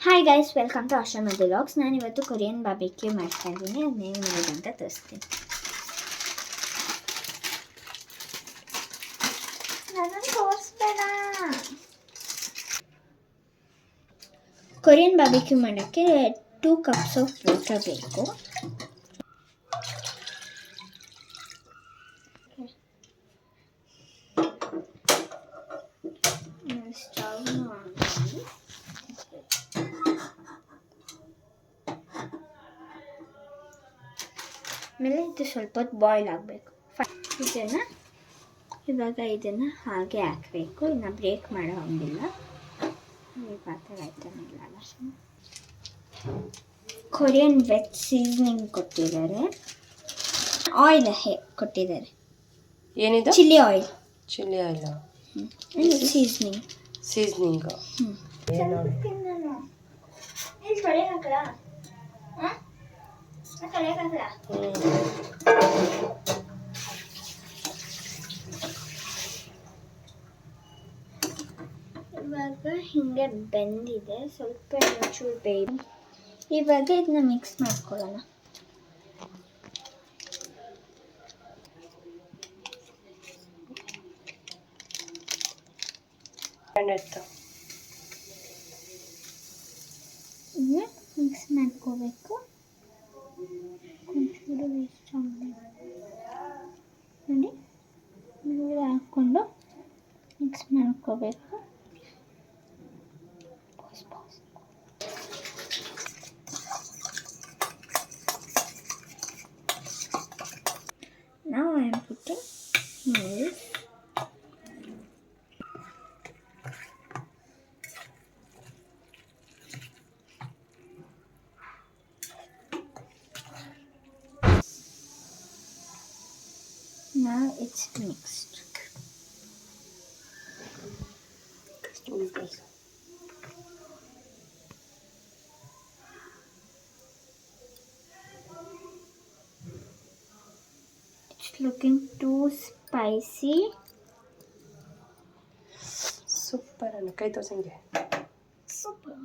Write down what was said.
Hi guys, welcome to ಆಶ್ರಮ vlogs. ನಾನು ಇವತ್ತು ಕೊರಿಯನ್ ಬಾರ್ಬಿಕ್ಯೂ ಮಾಡ್ತಾ ಇದ್ದೀನಿ. ಅದನ್ನೇನು ಮಾಡೋದು ಅಂತ ತೋರಿಸ್ತೀನಿ. ನನ್ನನ್ನು ತೋರಿಸ್ಬೇಡ. ಕೊರಿಯನ್ ಬಾರ್ಬಿಕ್ಯೂ ಮಾಡೋಕ್ಕೆ 2 cups ಆಫ್ ವಾಟರ್ ಬೇಕು. ಸ್ಟವ್ನ ಆನ್ ಮಾಡಿ ಆಮೇಲೆ ಇದು ಸ್ವಲ್ಪ ಹೊತ್ತು ಬಾಯ್ಲ್ ಆಗಬೇಕು. ಇದನ್ನು ಹಾಗೆ ಹಾಕಬೇಕು. ಇನ್ನು ಬ್ರೇಕ್ ಮಾಡೋ ಹಂಗಿಲ್ಲ. ಈ ಪಾತ್ರೆ ಆಯ್ತಾನಿಲ್ಲ. ಕೊರಿಯನ್ ವೆಜ್ ಸೀಸನಿಂಗ್ ಕೊಟ್ಟಿದ್ದಾರೆ. ಆಯಿಲ್ ಕೊಟ್ಟಿದ್ದಾರೆ. ಏನಿದು? Chilli oil. ಸೀಸನಿಂಗ್. ಇವಾಗ ಹಿಂಗೆ ಬೆಂದಿದೆ. ಸ್ವಲ್ಪ ಚೂರು ಬೇಯ್ದು ಇವಾಗ ಇದನ್ನ ಮಿಕ್ಸ್ ಮಾಡ್ಕೊಳ್ಳೋಣ. ಇದನ್ನ ಮಿಕ್ಸ್ ಮಾಡ್ಕೋಬೇಕು. ಒಂಚೂರು ವೇಸ್ಟ್ ನೋಡಿ, ನೀರು ಹಾಕ್ಕೊಂಡು ಮಿಕ್ಸ್ ಮಾಡ್ಕೋಬೇಕು. Now I am putting milk. Now it's mixed. It's looking too spicy. Super ಅನ್ನು ಕೈ ತೋರ್ಸಂಗೆ. Super.